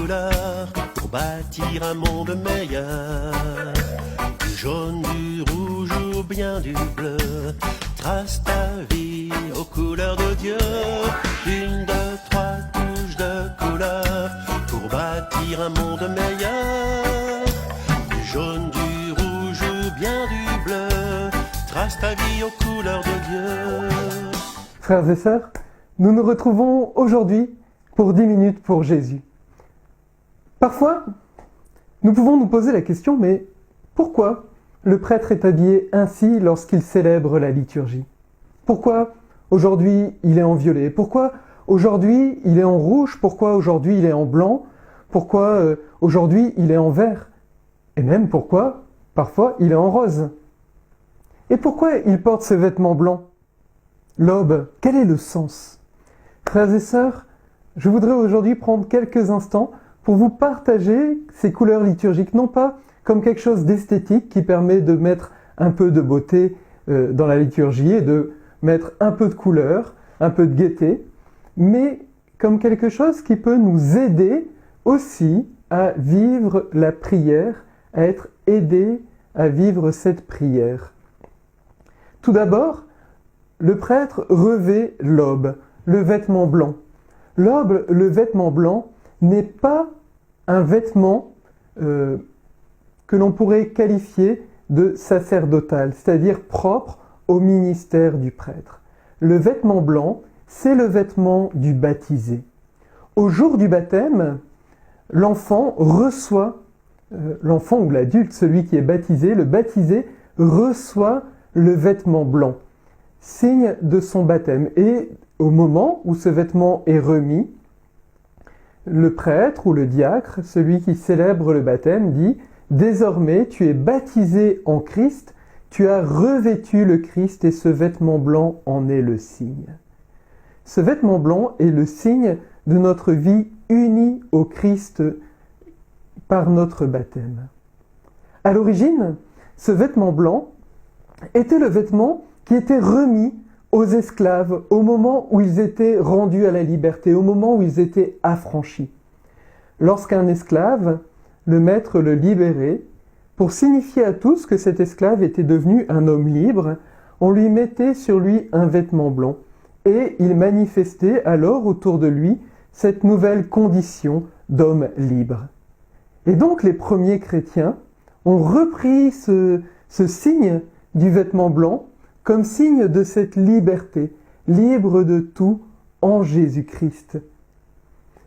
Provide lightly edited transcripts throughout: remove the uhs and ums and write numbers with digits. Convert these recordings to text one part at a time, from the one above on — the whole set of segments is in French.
couleurs pour bâtir un monde meilleur. Du jaune, du rouge ou bien du bleu, trace ta vie aux couleurs de Dieu. Une, deux, trois couches de couleurs pour bâtir un monde meilleur. Du jaune, du rouge ou bien du bleu, trace ta vie aux couleurs de Dieu. Frères et sœurs, nous nous retrouvons aujourd'hui pour 10 minutes pour Jésus. Parfois, nous pouvons nous poser la question, mais pourquoi le prêtre est habillé ainsi lorsqu'il célèbre la liturgie? Pourquoi aujourd'hui il est en violet? Pourquoi aujourd'hui il est en rouge? Pourquoi aujourd'hui il est en blanc? Pourquoi aujourd'hui il est en vert? Et même pourquoi parfois il est en rose? Et pourquoi il porte ce vêtement blanc? L'aube, quel est le sens? Frères et sœurs, je voudrais aujourd'hui prendre quelques instants pour vous partager ces couleurs liturgiques, non pas comme quelque chose d'esthétique qui permet de mettre un peu de beauté dans la liturgie et de mettre un peu de couleur, un peu de gaieté, mais comme quelque chose qui peut nous aider aussi à vivre la prière, à être aidés à vivre cette prière. Tout d'abord, le prêtre revêt l'aube, le vêtement blanc. L'aube, le vêtement blanc, n'est pas un vêtement que l'on pourrait qualifier de sacerdotal, c'est-à-dire propre au ministère du prêtre. Le vêtement blanc, c'est le vêtement du baptisé. Au jour du baptême, l'enfant reçoit, l'enfant ou l'adulte, celui qui est baptisé, le baptisé reçoit le vêtement blanc, signe de son baptême. Et au moment où ce vêtement est remis, le prêtre ou le diacre, celui qui célèbre le baptême, dit « Désormais, tu es baptisé en Christ, tu as revêtu le Christ et ce vêtement blanc en est le signe. » Ce vêtement blanc est le signe de notre vie unie au Christ par notre baptême. À l'origine, ce vêtement blanc était le vêtement qui était remis aux esclaves au moment où ils étaient rendus à la liberté, au moment où ils étaient affranchis. Lorsqu'un esclave, le maître le libérait, pour signifier à tous que cet esclave était devenu un homme libre, on lui mettait sur lui un vêtement blanc et il manifestait alors autour de lui cette nouvelle condition d'homme libre. Et donc les premiers chrétiens ont repris ce signe du vêtement blanc comme signe de cette liberté, libre de tout en Jésus-Christ.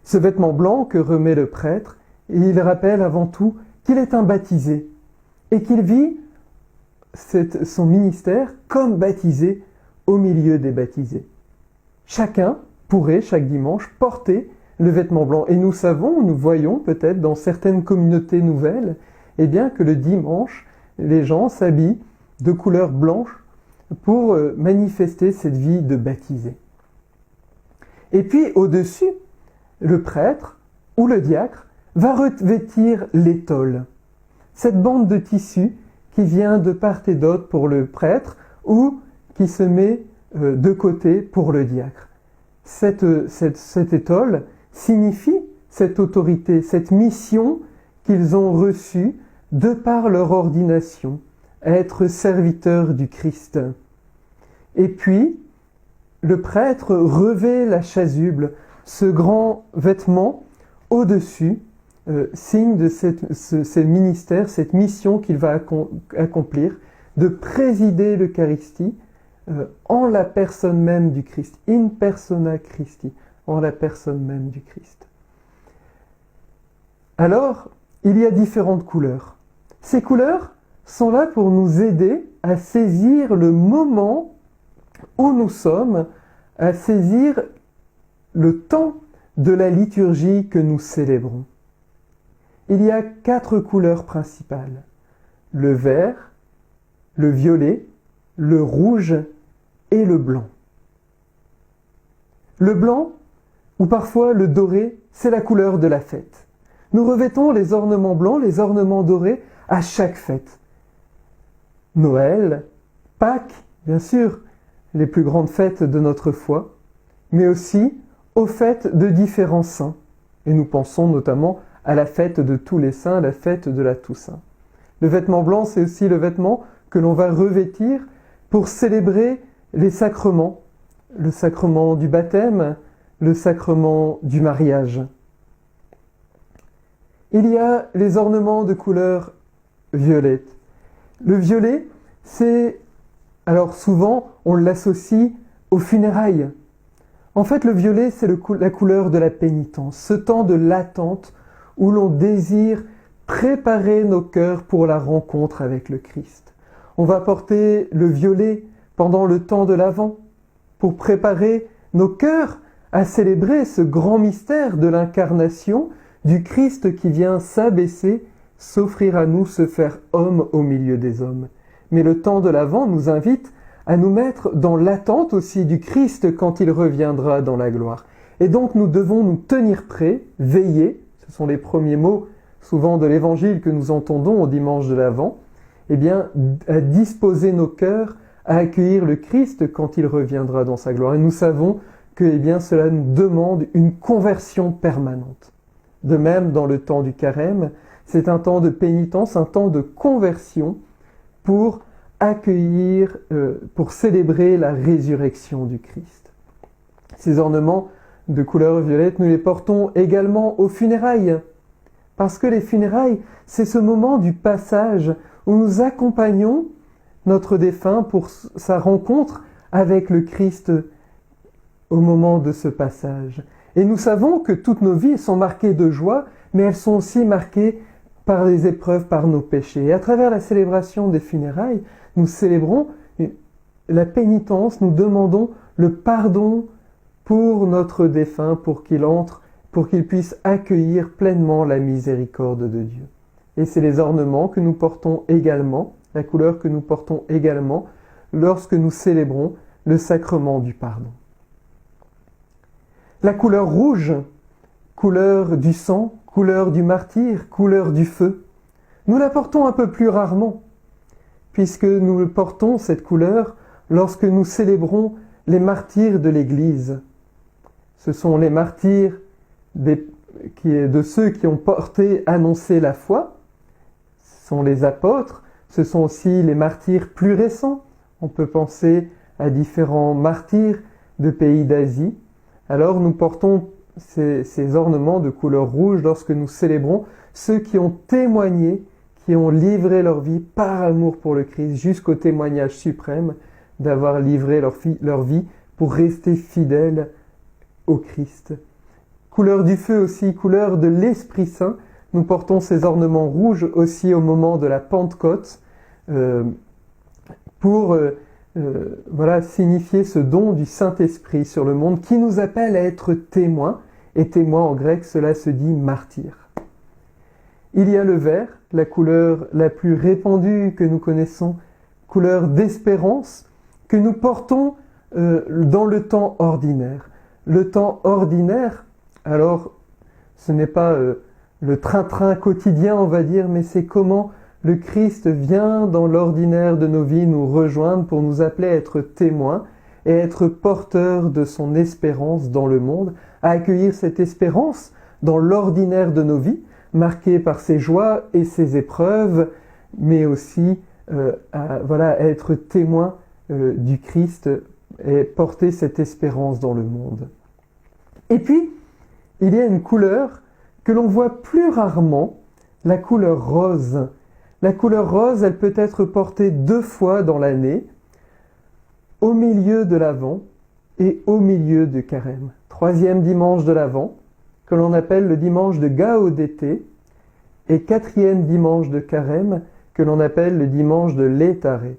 Ce vêtement blanc que remet le prêtre, il rappelle avant tout qu'il est un baptisé et qu'il vit son ministère comme baptisé au milieu des baptisés. Chacun pourrait, chaque dimanche, porter le vêtement blanc. Et nous savons, nous voyons peut-être dans certaines communautés nouvelles, eh bien que le dimanche, les gens s'habillent de couleur blanche pour manifester cette vie de baptisé. Et puis au-dessus, le prêtre ou le diacre va revêtir l'étole, cette bande de tissu qui vient de part et d'autre pour le prêtre ou qui se met de côté pour le diacre. Cette étole signifie cette autorité, cette mission qu'ils ont reçue de par leur ordination, être serviteurs du Christ. Et puis, le prêtre revêt la chasuble, ce grand vêtement au-dessus, signe de ce ministère, cette mission qu'il va accomplir, de présider l'Eucharistie en la personne même du Christ, in persona Christi, en la personne même du Christ. Alors, il y a différentes couleurs. Ces couleurs sont là pour nous aider à saisir le moment où nous sommes, à saisir le temps de la liturgie que nous célébrons. Il y a 4 couleurs principales: le vert, le violet, le rouge et le blanc. Le blanc, ou parfois le doré, c'est la couleur de la fête. Nous revêtons les ornements blancs, les ornements dorés à chaque fête. Noël, Pâques, bien sûr, les plus grandes fêtes de notre foi, mais aussi aux fêtes de différents saints. Et nous pensons notamment à la fête de tous les saints, la fête de la Toussaint. Le vêtement blanc, c'est aussi le vêtement que l'on va revêtir pour célébrer les sacrements, le sacrement du baptême, le sacrement du mariage. Il y a les ornements de couleur violette. Le violet, alors souvent, on l'associe aux funérailles. En fait, le violet, c'est la couleur de la pénitence, ce temps de l'attente où l'on désire préparer nos cœurs pour la rencontre avec le Christ. On va porter le violet pendant le temps de l'Avent pour préparer nos cœurs à célébrer ce grand mystère de l'incarnation du Christ qui vient s'abaisser, s'offrir à nous, se faire homme au milieu des hommes. Mais le temps de l'Avent nous invite à nous mettre dans l'attente aussi du Christ quand il reviendra dans la gloire. Et donc nous devons nous tenir prêts, veiller, ce sont les premiers mots souvent de l'Évangile que nous entendons au dimanche de l'Avent, eh bien, à disposer nos cœurs à accueillir le Christ quand il reviendra dans sa gloire. Et nous savons que eh bien, cela nous demande une conversion permanente. De même, dans le temps du carême, c'est un temps de pénitence, un temps de conversion pour accueillir, pour célébrer la résurrection du Christ. Ces ornements de couleur violette, nous les portons également aux funérailles. Parce que les funérailles, c'est ce moment du passage où nous accompagnons notre défunt pour sa rencontre avec le Christ au moment de ce passage. Et nous savons que toutes nos vies sont marquées de joie, mais elles sont aussi marquées par les épreuves, par nos péchés. Et à travers la célébration des funérailles, nous célébrons la pénitence, nous demandons le pardon pour notre défunt, pour qu'il puisse accueillir pleinement la miséricorde de Dieu. Et c'est les ornements que nous portons également, la couleur que nous portons également, lorsque nous célébrons le sacrement du pardon. La couleur rouge, couleur du sang, couleur du martyr, couleur du feu, nous la portons un peu plus rarement, puisque nous portons cette couleur lorsque nous célébrons les martyrs de l'Église. Ce sont les martyrs de ceux qui ont annoncé la foi. Ce sont les apôtres, ce sont aussi les martyrs plus récents. On peut penser à différents martyrs de pays d'Asie. Alors nous portons ces ornements de couleur rouge lorsque nous célébrons ceux qui ont témoigné, qui ont livré leur vie par amour pour le Christ, jusqu'au témoignage suprême d'avoir livré leur vie pour rester fidèles au Christ. Couleur du feu aussi, couleur de l'Esprit Saint. Nous portons ces ornements rouges aussi au moment de la Pentecôte pour signifier ce don du Saint-Esprit sur le monde qui nous appelle à être témoins. Et témoin en grec, cela se dit martyr. Il y a le vert, la couleur la plus répandue que nous connaissons, couleur d'espérance, que nous portons dans le temps ordinaire. Le temps ordinaire, alors ce n'est pas le train-train quotidien, on va dire, mais c'est comment le Christ vient dans l'ordinaire de nos vies nous rejoindre pour nous appeler à être témoins et à être porteurs de son espérance dans le monde, à accueillir cette espérance dans l'ordinaire de nos vies, marquée par ses joies et ses épreuves, mais aussi à être témoins du Christ et porter cette espérance dans le monde. Et puis, il y a une couleur que l'on voit plus rarement, la couleur rose. La couleur rose, elle peut être portée 2 fois dans l'année, au milieu de l'Avent et au milieu du Carême. 3e dimanche de l'Avent, que l'on appelle le dimanche de Gaudété, et 4e dimanche de Carême, que l'on appelle le dimanche de Laetare.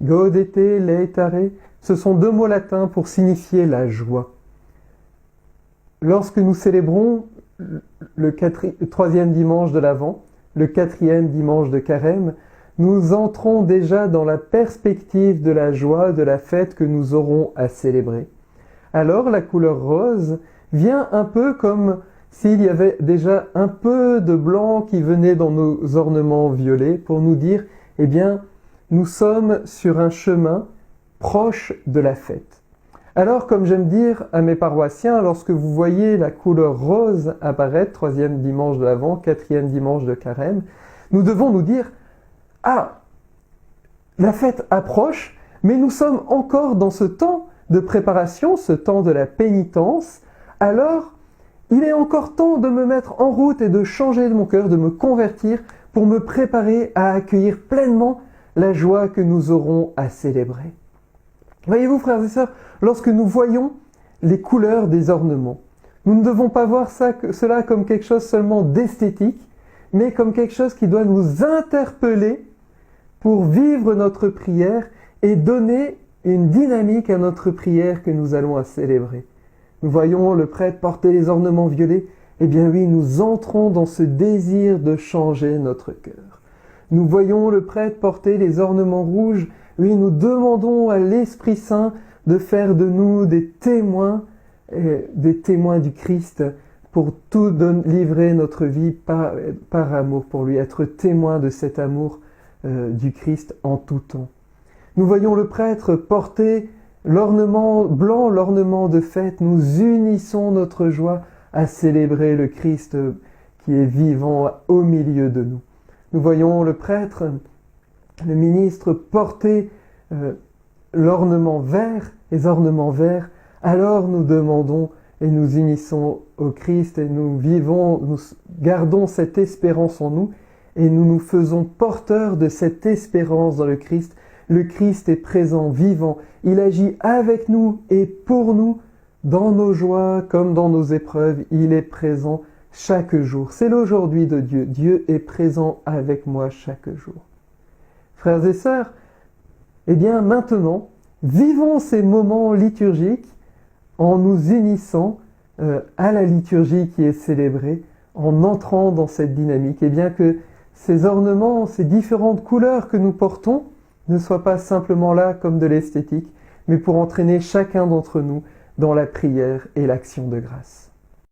Gaudété, Laetare, ce sont 2 mots latins pour signifier la joie. Lorsque nous célébrons le 3e dimanche de l'Avent, le 4e dimanche de Carême, nous entrons déjà dans la perspective de la joie de la fête que nous aurons à célébrer. Alors la couleur rose vient un peu comme s'il y avait déjà un peu de blanc qui venait dans nos ornements violets pour nous dire, eh bien, nous sommes sur un chemin proche de la fête. Alors, comme j'aime dire à mes paroissiens, lorsque vous voyez la couleur rose apparaître, 3e dimanche de l'Avent, 4e dimanche de Carême, nous devons nous dire « Ah, la fête approche, mais nous sommes encore dans ce temps de préparation, ce temps de la pénitence, alors il est encore temps de me mettre en route et de changer de mon cœur, de me convertir pour me préparer à accueillir pleinement la joie que nous aurons à célébrer. » Voyez-vous, frères et sœurs, lorsque nous voyons les couleurs des ornements, nous ne devons pas voir cela comme quelque chose seulement d'esthétique, mais comme quelque chose qui doit nous interpeller pour vivre notre prière et donner une dynamique à notre prière que nous allons à célébrer. Nous voyons le prêtre porter les ornements violets, eh bien oui, nous entrons dans ce désir de changer notre cœur. Nous voyons le prêtre porter les ornements rouges, oui, nous demandons à l'Esprit Saint de faire de nous des témoins du Christ pour tout livrer notre vie par amour pour lui, être témoins de cet amour du Christ en tout temps. Nous voyons le prêtre porter l'ornement blanc, l'ornement de fête. Nous unissons notre joie à célébrer le Christ qui est vivant au milieu de nous. Nous voyons le prêtre, le ministre porter l'ornement vert, les ornements verts. Alors nous demandons et nous unissons au Christ et nous gardons cette espérance en nous et nous nous faisons porteurs de cette espérance dans le Christ. Le Christ est présent, vivant. Il agit avec nous et pour nous, dans nos joies comme dans nos épreuves. Il est présent chaque jour. C'est l'aujourd'hui de Dieu. Dieu est présent avec moi chaque jour. Frères et sœurs, eh bien maintenant, vivons ces moments liturgiques en nous unissant à la liturgie qui est célébrée, en entrant dans cette dynamique. Et bien que ces ornements, ces différentes couleurs que nous portons, ne soient pas simplement là comme de l'esthétique, mais pour entraîner chacun d'entre nous dans la prière et l'action de grâce.